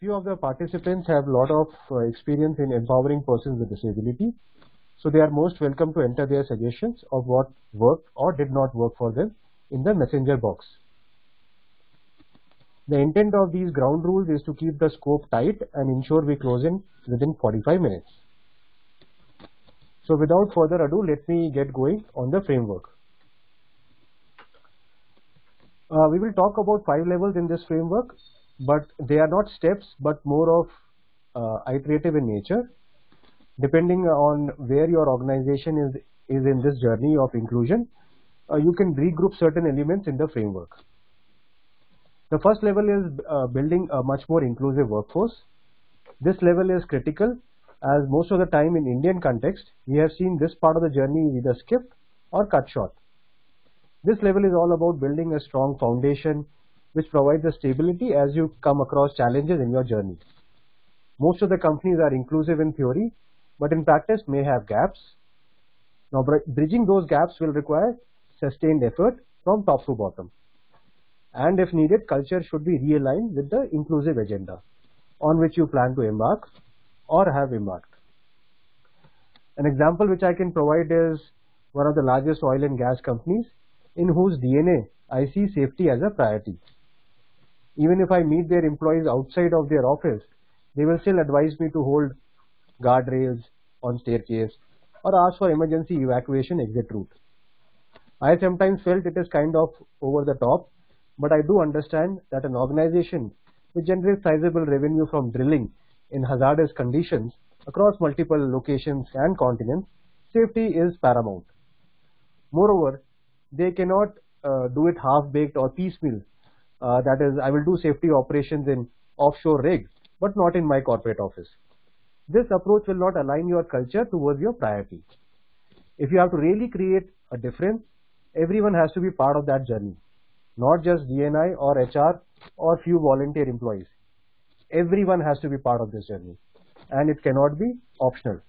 Few of the participants have a lot of experience in empowering persons with disability, so they are most welcome to enter their suggestions of what worked or did not work for them in the messenger box. The intent of these ground rules is to keep the scope tight and ensure we close in within 45 minutes. So without further ado, let me get going on the framework. We will talk about 5 levels in this framework, but they are not steps but more of iterative in nature. Depending on where your organization is in this journey of inclusion, you can regroup certain elements in the framework. The first level is building a much more inclusive workforce. This level is critical as most of the time in Indian context, we have seen this part of the journey is either skipped or cut short. This level is all about building a strong foundation which provides a stability as you come across challenges in your journey. Most of the companies are inclusive in theory, but in practice may have gaps. Now, bridging those gaps will require sustained effort from top to bottom. And if needed, culture should be realigned with the inclusive agenda on which you plan to embark or have embarked. An example which I can provide is one of the largest oil and gas companies in whose DNA I see safety as a priority. Even if I meet their employees outside of their office, they will still advise me to hold guardrails on staircase or ask for emergency evacuation exit route. I sometimes felt it is kind of over the top, but I do understand that an organization which generates sizable revenue from drilling in hazardous conditions across multiple locations and continents, safety is paramount. Moreover, they cannot do it half-baked or piecemeal. That is, I will do safety operations in offshore rig, but not in my corporate office. This approach will not align your culture towards your priority. If you have to really create a difference, everyone has to be part of that journey, not just DNI or HR or few volunteer employees. Everyone has to be part of this journey, and it cannot be optional.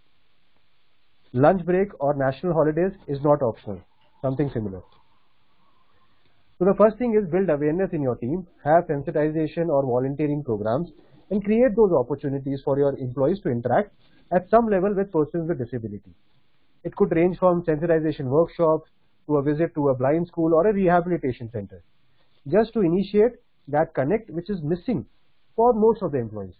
Lunch break or national holidays is not optional, something similar. So the first thing is build awareness in your team, have sensitization or volunteering programs, and create those opportunities for your employees to interact at some level with persons with disability. It could range from sensitization workshops to a visit to a blind school or a rehabilitation center, just to initiate that connect which is missing for most of the employees.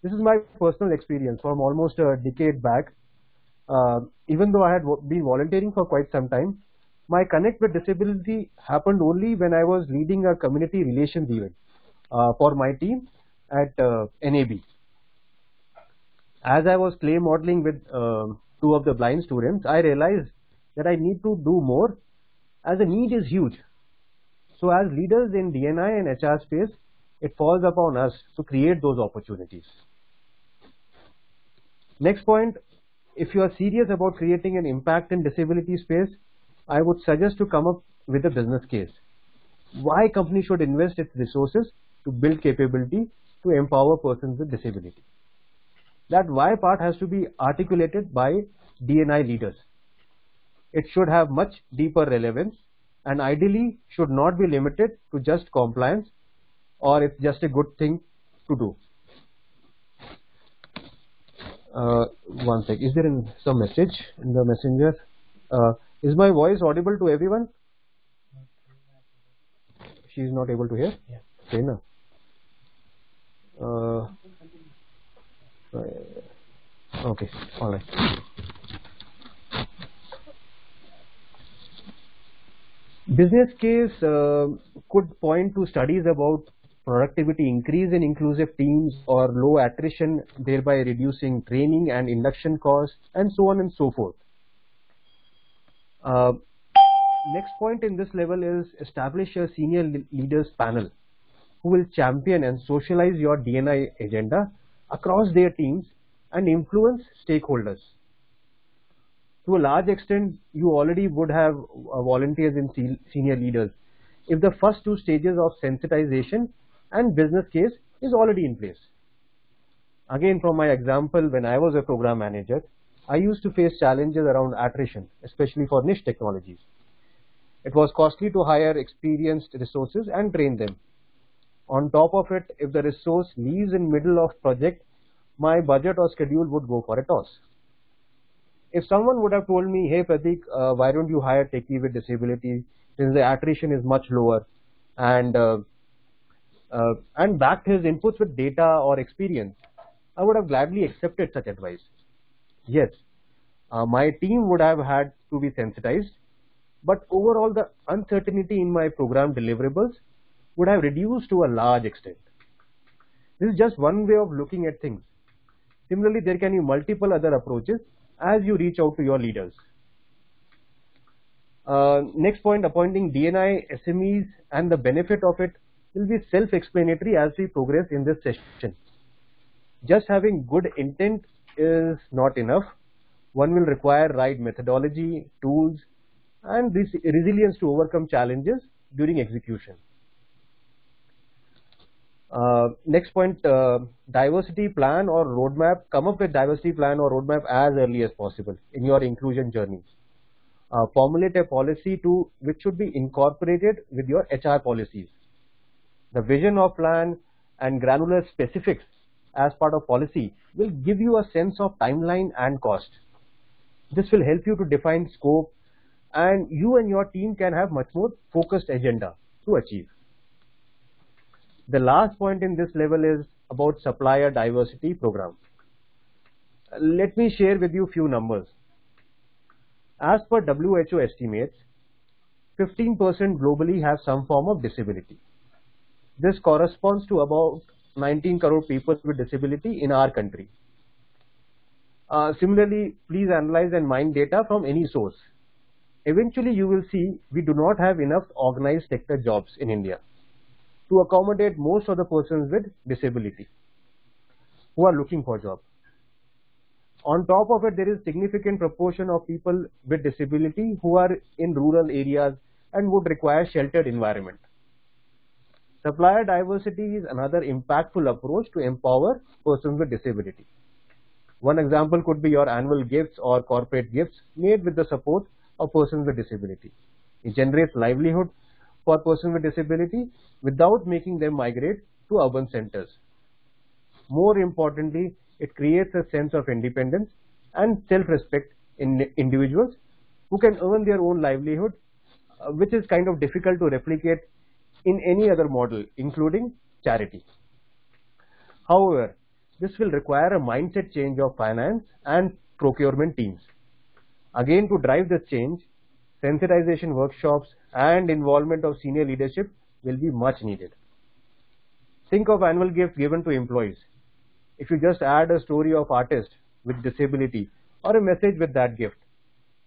This is my personal experience from almost a decade back. Even though I had been volunteering for quite some time, my connect with disability happened only when I was leading a community relations event for my team at NAB. As I was play modeling with 2 of the blind students, I realized that I need to do more as the need is huge. So as leaders in DNI and HR space, it falls upon us to create those opportunities. Next point, if you are serious about creating an impact in disability space, I would suggest to come up with a business case. Why company should invest its resources to build capability to empower persons with disability. That why part has to be articulated by DNI leaders. It should have much deeper relevance and ideally should not be limited to just compliance or it's just a good thing to do. One sec, is there some message in the messenger? Is my voice audible to everyone? She is not able to hear? Yeah. Okay, no. Okay, alright. Business case could point to studies about productivity increase in inclusive teams or low attrition, thereby reducing training and induction costs, and so on and so forth. Next point in this level is establish a senior leaders panel who will champion and socialize your DNI agenda across their teams and influence stakeholders. To a large extent, you already would have volunteers in senior leaders if the first 2 stages of sensitization and business case is already in place. Again, from my example, when I was a program manager, I used to face challenges around attrition, especially for niche technologies. It was costly to hire experienced resources and train them. On top of it, if the resource leaves in middle of project, my budget or schedule would go for a toss. If someone would have told me, hey Pratik, why don't you hire techie with disability since the attrition is much lower, and backed his inputs with data or experience, I would have gladly accepted such advice. Yes, my team would have had to be sensitized, but overall the uncertainty in my program deliverables would have reduced to a large extent. This is just one way of looking at things. Similarly, there can be multiple other approaches as you reach out to your leaders. Next point, appointing DNI SMEs and the benefit of it will be self-explanatory as we progress in this session. Just having good intent is not enough. One will require right methodology, tools, and this resilience to overcome challenges during execution. Next point, diversity plan or roadmap. Come up with diversity plan or roadmap as early as possible in your inclusion journey. Formulate a policy which should be incorporated with your HR policies. The vision of plan and granular specifics as part of policy will give you a sense of timeline and cost. This will help you to define scope, and you and your team can have much more focused agenda to achieve. The last point in this level is about supplier diversity program. Let me share with you few numbers. As per WHO estimates, 15% globally have some form of disability. This corresponds to about 19 crore people with disability in our country. Similarly, please analyze and mine data from any source. Eventually, you will see we do not have enough organized sector jobs in India to accommodate most of the persons with disability who are looking for jobs. On top of it, there is significant proportion of people with disability who are in rural areas and would require sheltered environment. Supplier diversity is another impactful approach to empower persons with disability. One example could be your annual gifts or corporate gifts made with the support of persons with disability. It generates livelihood for persons with disability without making them migrate to urban centers. More importantly, it creates a sense of independence and self-respect in individuals who can earn their own livelihood, which is kind of difficult to replicate in any other model, including charity. However, this will require a mindset change of finance and procurement teams. Again, to drive this change, sensitization workshops and involvement of senior leadership will be much needed. Think of annual gifts given to employees. If you just add a story of artist with disability or a message with that gift,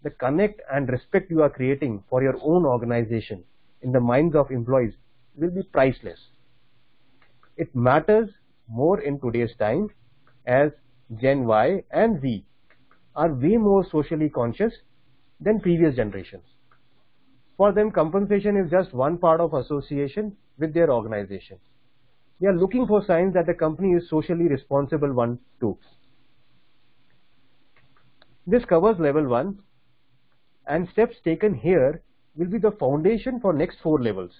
the connect and respect you are creating for your own organization in the minds of employees will be priceless. It matters more in today's time as Gen Y and Z are way more socially conscious than previous generations. For them, compensation is just one part of association with their organization. They are looking for signs that the company is socially responsible one too. This covers level 1, and steps taken here will be the foundation for next 4 levels.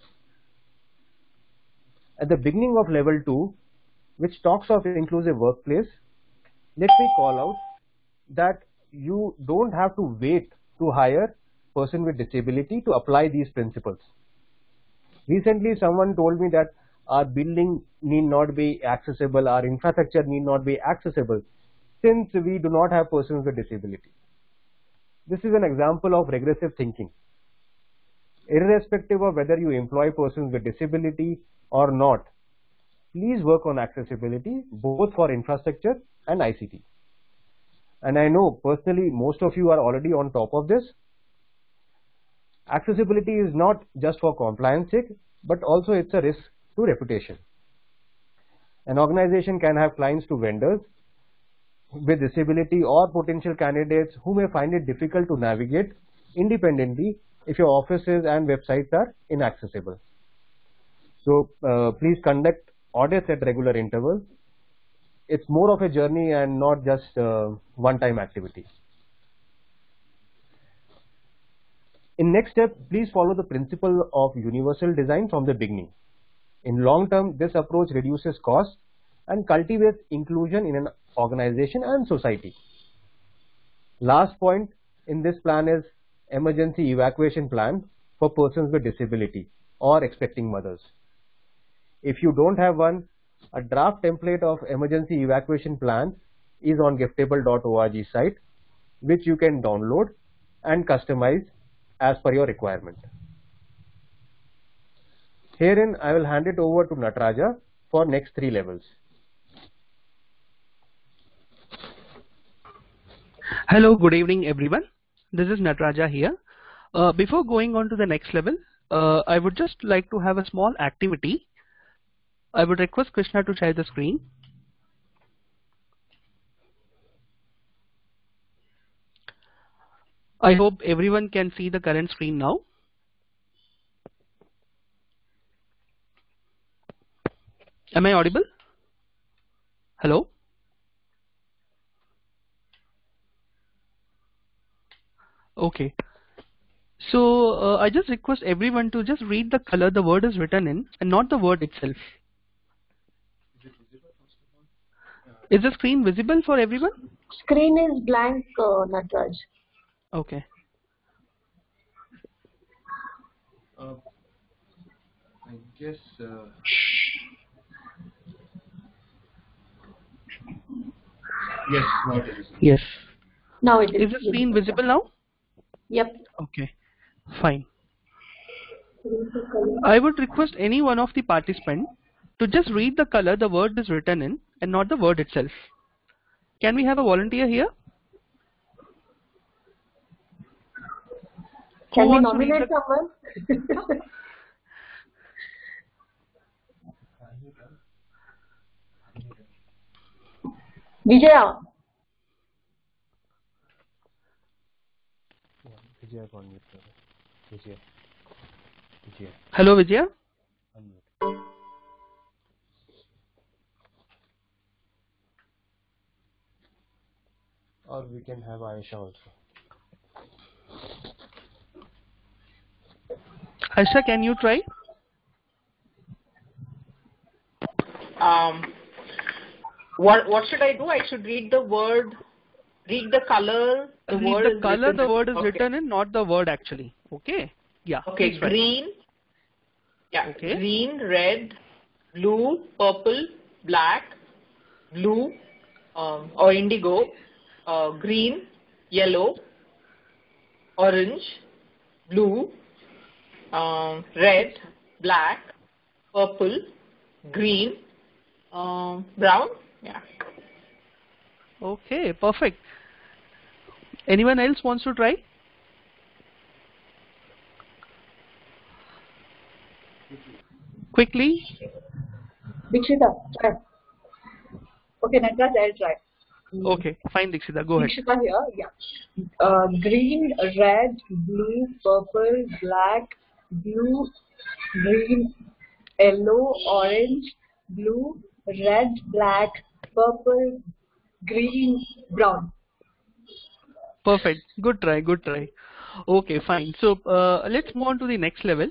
At the beginning of level 2, which talks of inclusive workplace, let me call out that you don't have to wait to hire a person with disability to apply these principles. Recently, someone told me that our building need not be accessible, our infrastructure need not be accessible since we do not have persons with disability. This is an example of regressive thinking. Irrespective of whether you employ persons with disability or not, please work on accessibility both for infrastructure and ICT. And I know personally most of you are already on top of this. Accessibility is not just for compliance sake, but also it's a risk to reputation. An organization can have clients to vendors with disability or potential candidates who may find it difficult to navigate independently if your offices and websites are inaccessible. So please conduct audits at regular intervals. It's more of a journey and not just one-time activity. In next step, please follow the principle of universal design from the beginning. In long term, this approach reduces costs and cultivates inclusion in an organization and society. Last point in this plan is emergency evacuation plan for persons with disability or expecting mothers. If you don't have one, a draft template of emergency evacuation plan is on giftable.org site, which you can download and customize as per your requirement. Herein, I will hand it over to Nataraja for next 3 levels. Hello, good evening everyone. This is Nataraja here. Before going on to the next level, I would just like to have a small activity. I would request Krishna to share the screen. I hope everyone can see the current screen now. Am I audible? Hello? Okay. So I just request everyone to just read the color the word is written in and not the word itself. Is the screen visible for everyone? Screen is blank, Nataraj. Okay. I guess yes, now it is. Yes. Now it is. Is the screen visible now? Yep. Okay. Fine. I would request any one of the participants to just read the color the word is written in and not the word itself. Can we have a volunteer here? Can we nominate someone? Vijaya. Vijaya. Hello, Vijaya. Or we can have Aisha also. Aisha, can you try? What should I do? I should read the word, read the color. Read the color the word is written in, not the word actually. Okay. Yeah. Okay. Green. Yeah. Okay. Green, red, blue, purple, black, blue, or indigo, green, yellow, orange, blue, red, black, purple, green, brown. Yeah. Okay, perfect. Anyone else wants to try? Quickly. Dikshita, try. Okay, Nataraj, I'll try. Okay, fine, Dikshita, go ahead. Dikshita here, yeah. Green, red, blue, purple, black, blue, green, yellow, orange, blue, red, black, purple, green, brown. Perfect. Good try, good try. Okay, fine. So let's move on to the next level.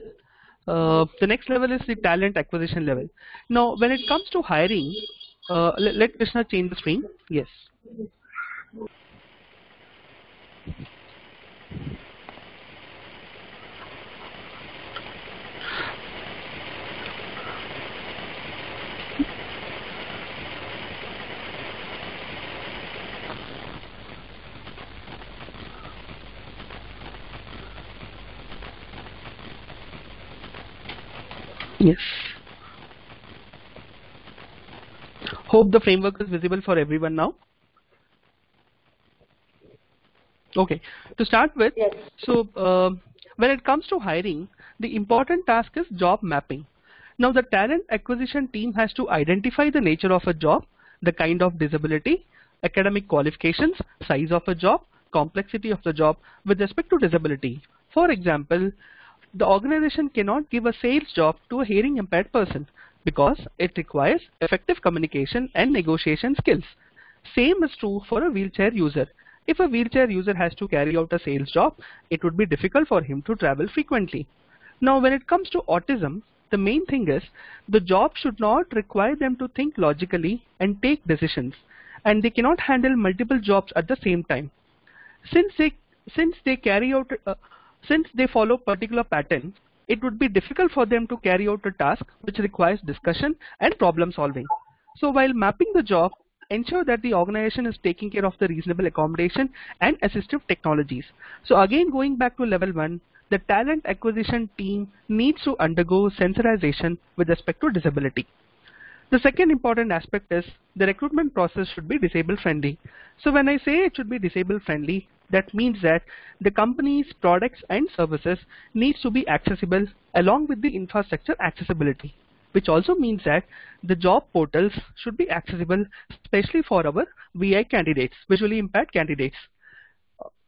The next level is the talent acquisition level. Now, when it comes to hiring, let Krishna change the screen. Yes. Yes. Hope the framework is visible for everyone now. Okay. To start with, Yes. so when it comes to hiring, the important task is job mapping. Now, the talent acquisition team has to identify the nature of a job, the kind of disability, academic qualifications, size of a job, complexity of the job with respect to disability. For example, the organization cannot give a sales job to a hearing impaired person because it requires effective communication and negotiation skills. Same is true for a wheelchair user. If a wheelchair user has to carry out a sales job, it would be difficult for him to travel frequently. Now, when it comes to autism, the main thing is the job should not require them to think logically and take decisions, and they cannot handle multiple jobs at the same time. Since they since they carry out since they follow particular pattern, it would be difficult for them to carry out a task which requires discussion and problem solving. So while mapping the job, ensure that the organization is taking care of the reasonable accommodation and assistive technologies. So again, going back to level 1, the talent acquisition team needs to undergo sensorization with respect to disability. The second important aspect is the recruitment process should be disabled friendly. So when I say it should be disabled friendly, that means that the company's products and services needs to be accessible along with the infrastructure accessibility, which also means that the job portals should be accessible especially for our VI candidates, visually impaired candidates.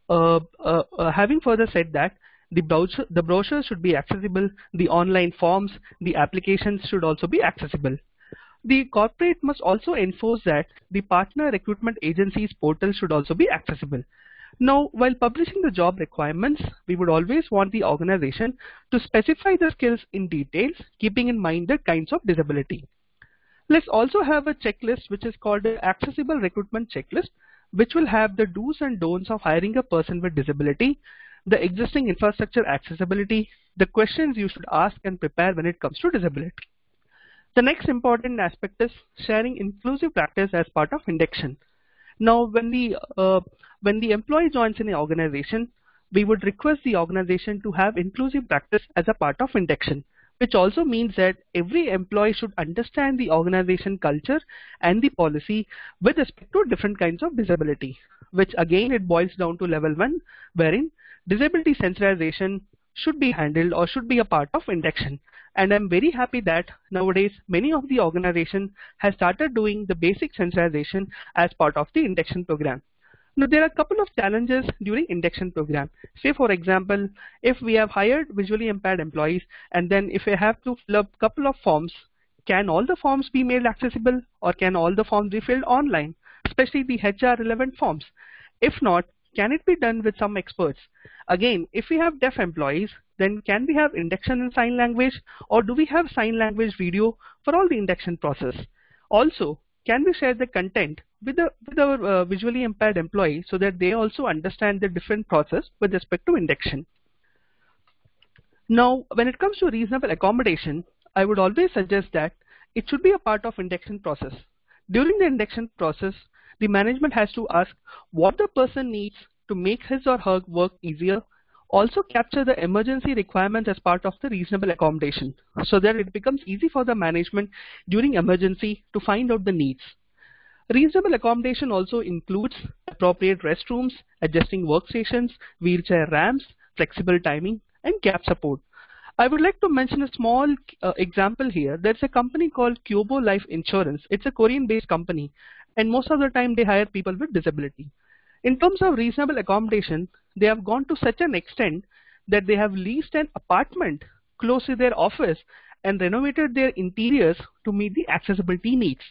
Having further said that, the brochure should be accessible, the online forms, the applications should also be accessible. The corporate must also enforce that the partner recruitment agency's portal should also be accessible. Now, while publishing the job requirements, we would always want the organization to specify the skills in details, keeping in mind the kinds of disability. Let's also have a checklist which is called the Accessible Recruitment Checklist, which will have the do's and don'ts of hiring a person with disability, the existing infrastructure accessibility, the questions you should ask and prepare when it comes to disability. The next important aspect is sharing inclusive practice as part of induction. Now, when the employee joins in an organization, we would request the organization to have inclusive practice as a part of induction, which also means that every employee should understand the organization culture and the policy with respect to different kinds of disability, which again it boils down to level 1, wherein disability sensitization should be handled or should be a part of induction. And I'm very happy that nowadays many of the organizations have started doing the basic sensitization as part of the induction program. Now there are a couple of challenges during induction program. Say for example, if we have hired visually impaired employees and then if we have to fill up a couple of forms, can all the forms be made accessible or can all the forms be filled online, especially the HR relevant forms? If not, can it be done with some experts? Again, if we have deaf employees, then can we have induction in sign language or do we have sign language video for all the induction process? Also, can we share the content with our visually impaired employees so that they also understand the different process with respect to induction? Now, when it comes to reasonable accommodation, I would always suggest that it should be a part of induction process. During the induction process, the management has to ask what the person needs to make his or her work easier. Also capture the emergency requirements as part of the reasonable accommodation so that it becomes easy for the management during emergency to find out the needs. Reasonable accommodation also includes appropriate restrooms, adjusting workstations, wheelchair ramps, flexible timing, and gap support. I would like to mention a small example here. There's a company called Kyobo Life Insurance. It's a Korean-based company, and most of the time they hire people with disability. In terms of reasonable accommodation, they have gone to such an extent that they have leased an apartment close to their office and renovated their interiors to meet the accessibility needs.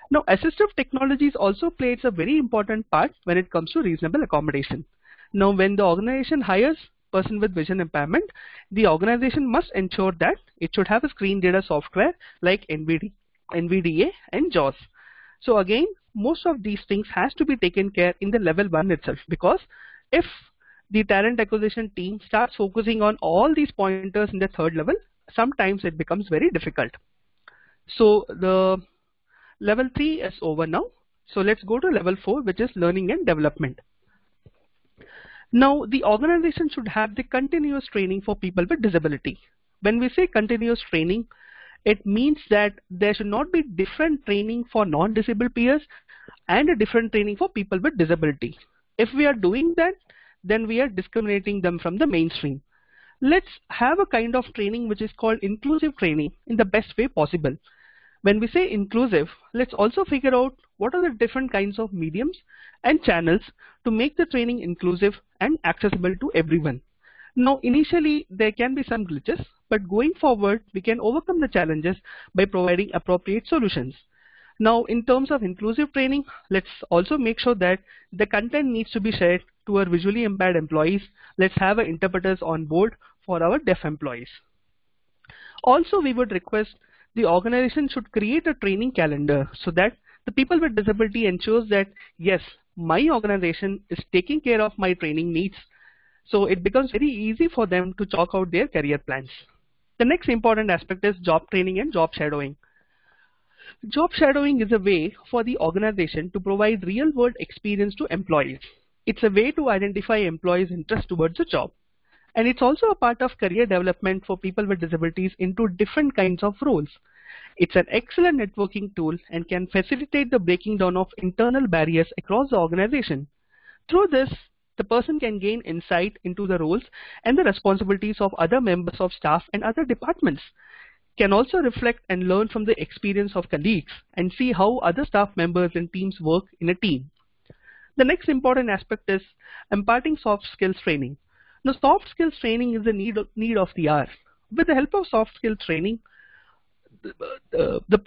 Now, assistive technologies also plays a very important part when it comes to reasonable accommodation. Now, when the organization hires a person with vision impairment, the organization must ensure that it should have a screen reader software like NVDA and JAWS. So again, most of these things has to be taken care in the level 1 itself, because if the talent acquisition team starts focusing on all these pointers in the third level, sometimes it becomes very difficult. So the level 3 is over now. So let's go to level 4, which is learning and development. Now the organization should have the continuous training for people with disability. When we say continuous training, it means that there should not be different training for non-disabled peers and a different training for people with disability. If we are doing that, then we are discriminating them from the mainstream. Let's have a kind of training which is called inclusive training in the best way possible. When we say inclusive, let's also figure out what are the different kinds of mediums and channels to make the training inclusive and accessible to everyone. Now, initially there can be some glitches, but going forward we can overcome the challenges by providing appropriate solutions. Now, in terms of inclusive training, let's also make sure that the content needs to be shared to our visually impaired employees. Let's have interpreters on board for our deaf employees. Also, we would request the organization should create a training calendar so that the people with disability ensures that yes, my organization is taking care of my training needs. So it becomes very easy for them to chalk out their career plans. The next important aspect is job training and job shadowing. Job shadowing is a way for the organization to provide real world experience to employees. It's a way to identify employees' interest towards a job. And it's also a part of career development for people with disabilities into different kinds of roles. It's an excellent networking tool and can facilitate the breaking down of internal barriers across the organization. Through this, the person can gain insight into the roles and the responsibilities of other members of staff and other departments, can also reflect and learn from the experience of colleagues and see how other staff members and teams work in a team. The next important aspect is imparting soft skills training. Now, soft skills training is the need of the hour. With the help of soft skills training, the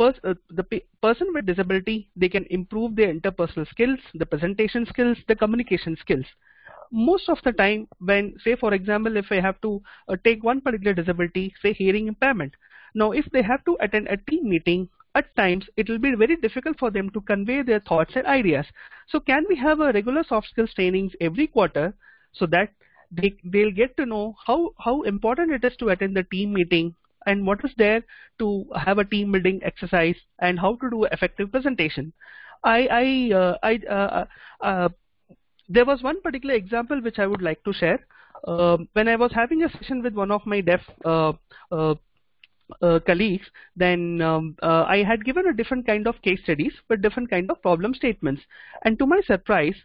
person with disability, they can improve their interpersonal skills, the presentation skills, the communication skills. Most of the time when, say for example, if I have to take one particular disability, say hearing impairment. Now, if they have to attend a team meeting, at times it will be very difficult for them to convey their thoughts and ideas. So can we have a regular soft skills trainings every quarter so that they'll get to know how important it is to attend the team meeting and what is there to have a team building exercise and how to do effective presentation. There was one particular example which I would like to share. When I was having a session with one of my deaf colleagues, then I had given a different kind of case studies with different kind of problem statements, and to my surprise,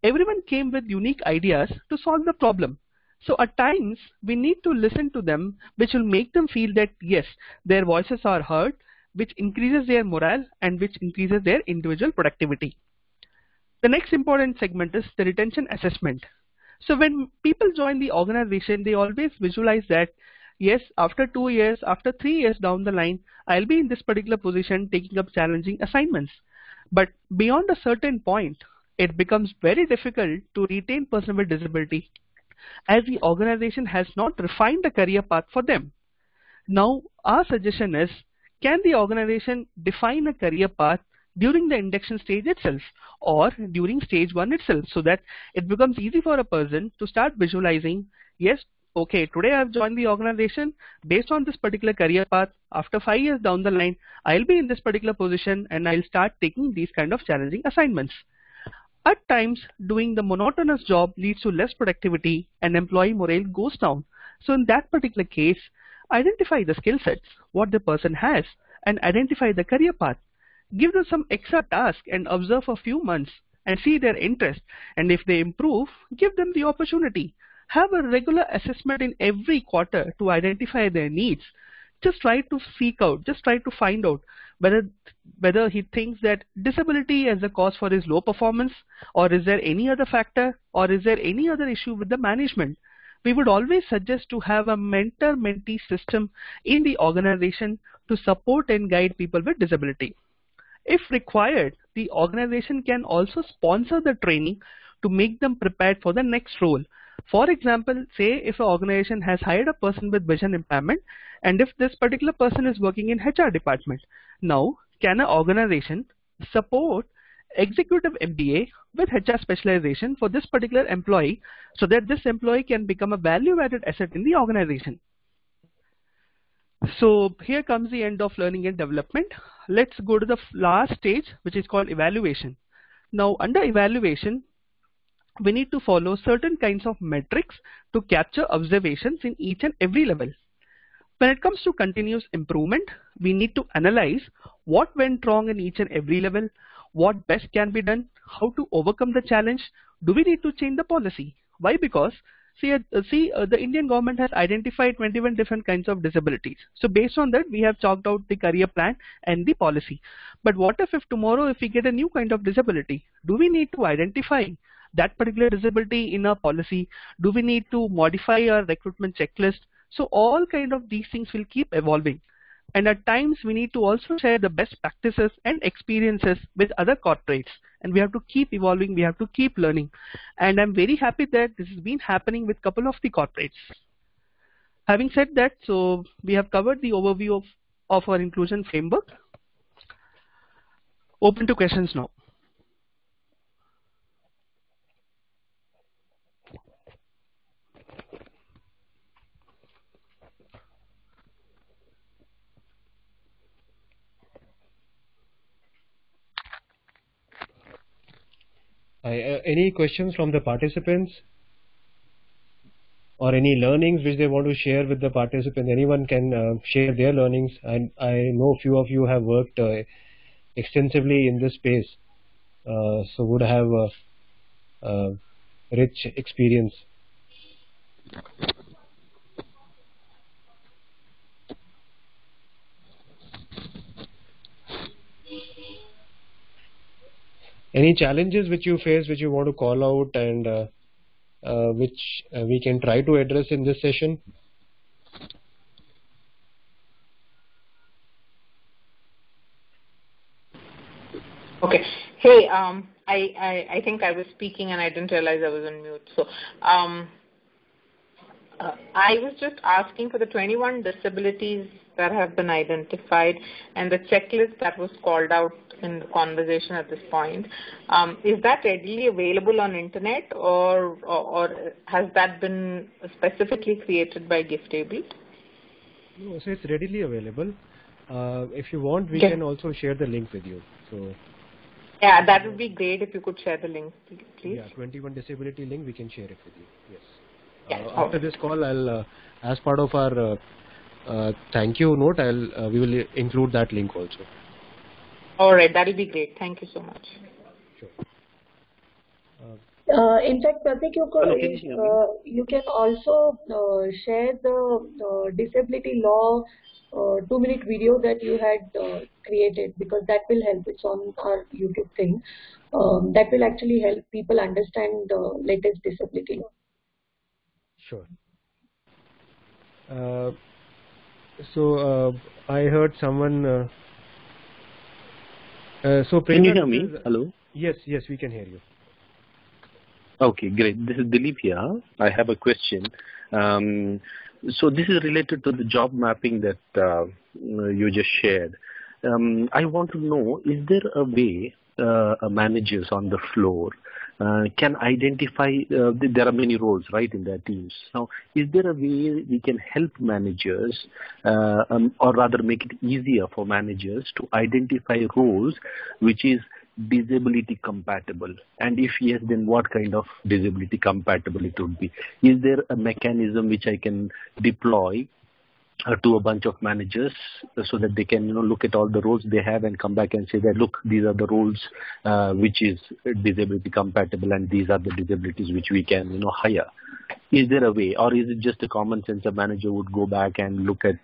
everyone came with unique ideas to solve the problem. So at times we need to listen to them, which will make them feel that yes, their voices are heard, which increases their morale and which increases their individual productivity. The next important segment is the retention assessment. So when people join the organization, they always visualize that yes, after 2 years, after 3 years down the line, I'll be in this particular position taking up challenging assignments. But beyond a certain point, it becomes very difficult to retain person with disability as the organization has not refined the career path for them. Now, our suggestion is, can the organization define a career path during the induction stage itself or during stage 1 itself so that it becomes easy for a person to start visualizing, yes, okay, today I've joined the organization based on this particular career path. After 5 years down the line, I'll be in this particular position and I'll start taking these kind of challenging assignments. At times, doing the monotonous job leads to less productivity and employee morale goes down. So in that particular case, identify the skill sets, what the person has, and identify the career path. Give them some extra task and observe a few months and see their interest. And if they improve, give them the opportunity. Have a regular assessment in every quarter to identify their needs. Just try to seek out, just try to find out whether he thinks that disability is a cause for his low performance, or is there any other factor, or is there any other issue with the management. We would always suggest to have a mentor-mentee system in the organization to support and guide people with disability. If required, the organization can also sponsor the training to make them prepared for the next role. For example, say if an organization has hired a person with vision impairment and if this particular person is working in HR department, now can an organization support executive MBA with HR specialization for this particular employee so that this employee can become a value-added asset in the organization? So here comes the end of learning and development. Let's go to the last stage, which is called evaluation. Now under evaluation, we need to follow certain kinds of metrics to capture observations in each and every level. When it comes to continuous improvement, we need to analyze what went wrong in each and every level, what best can be done, how to overcome the challenge, do we need to change the policy? Why? Because the Indian government has identified 21 different kinds of disabilities. So based on that, we have chalked out the career plan and the policy. But what if tomorrow if we get a new kind of disability, do we need to identify that particular disability in our policy? Do we need to modify our recruitment checklist? So all kind of these things will keep evolving. And at times we need to also share the best practices and experiences with other corporates. And we have to keep evolving, we have to keep learning. And I'm very happy that this has been happening with a couple of the corporates. Having said that, so we have covered the overview of our inclusion framework. Open to questions now. Any questions from the participants? Or any learnings which they want to share with the participants? Anyone can share their learnings. And I know few of you have worked extensively in this space, so would have a rich experience. Any challenges which you face, which you want to call out, and which we can try to address in this session? Okay. Hey, I think I was speaking and I didn't realize I was on mute. So, I was just asking for the 21 disabilities that have been identified and the checklist that was called out in the conversation at this point. Is that readily available on internet, or has that been specifically created by Giftable? No, so it's readily available. If you want, we can also share the link with you. So. Yeah, that would be great if you could share the link, please. Yeah, 21 disability link, we can share it with you. Yes. Yeah. After this call, I'll, as part of our thank you note, we will include that link also. All right, that will be great. Thank you so much. Sure. In fact, Pratik, you can also share the disability law 2-minute video that you had created, because that will help. It's on our YouTube thing. That will actually help people understand the latest disability law. Sure. So I heard someone. So can you hear me? Hello. Yes, we can hear you. Okay, great. This is Dilip here. I have a question. So this is related to the job mapping that you just shared. I want to know, is there a way managers on the floor can identify, there are many roles, right, in their teams. Now, is there a way we can help managers, or rather make it easier for managers to identify roles which is disability compatible? And if yes, then what kind of disability compatible it would be? Is there a mechanism which I can deploy to a bunch of managers so that they can look at all the roles they have and come back and say that, look, these are the roles which is disability compatible and these are the disabilities which we can hire? Is there a way, or is it just a common sense a manager would go back and look at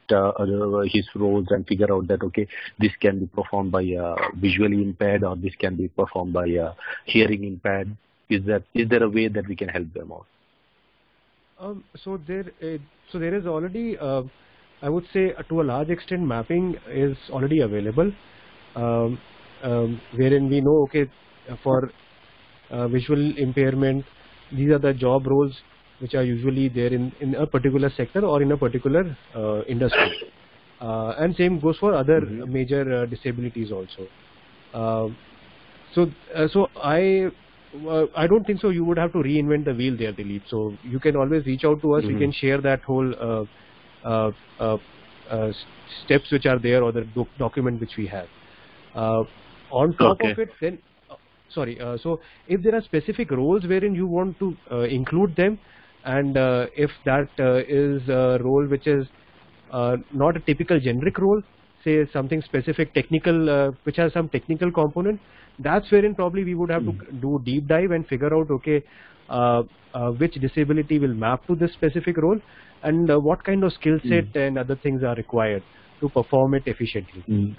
his roles and figure out that, okay, this can be performed by a visually impaired, or this can be performed by a hearing impaired? Is there a way that we can help them out? So there is already, I would say, to a large extent, mapping is already available, wherein we know, okay, for visual impairment, these are the job roles which are usually there in a particular sector or in a particular industry. And same goes for other major disabilities also. So I don't think so you would have to reinvent the wheel there, Dilip. So you can always reach out to us. We can share that whole steps which are there, or the document which we have. On top of it, then so if there are specific roles wherein you want to include them, and if that is a role which is not a typical generic role, say something specific technical, which has some technical component, that's wherein probably we would have to do deep dive and figure out, okay, which disability will map to this specific role, and what kind of skill set and other things are required to perform it efficiently.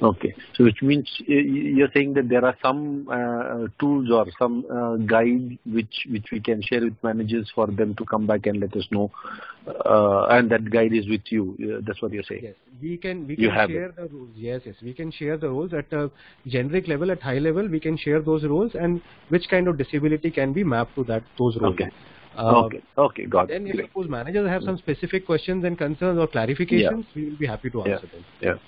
Okay. So which means you're saying that there are some tools or some guide which we can share with managers for them to come back and let us know, and that guide is with you. That's what you're saying. Yes, we can share the rules. Yes, we can share the rules at a generic level, at high level. We can share those roles and which kind of disability can be mapped to those roles. Okay. Okay, got Then it. if Great. suppose managers have some specific questions and concerns or clarifications, we will be happy to answer them.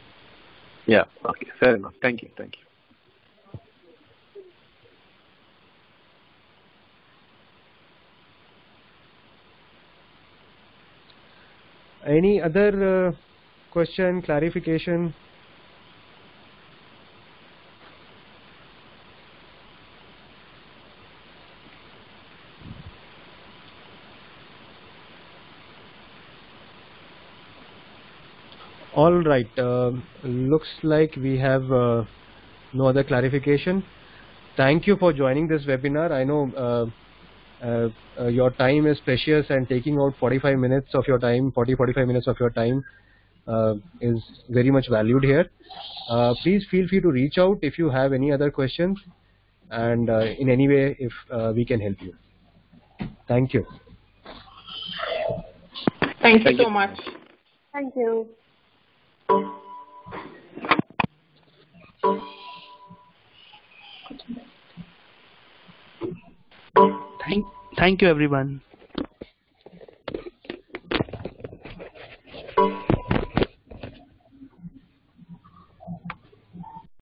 Yeah, okay, fair enough. Thank you. Any other question, clarification? All right. Looks like we have no other clarification. Thank you for joining this webinar. I know your time is precious, and taking out 45 minutes of your time, 45 minutes of your time is very much valued here. Please feel free to reach out if you have any other questions, and in any way if we can help you. Thank you. Thank you so much. Thank you. Thank you everyone.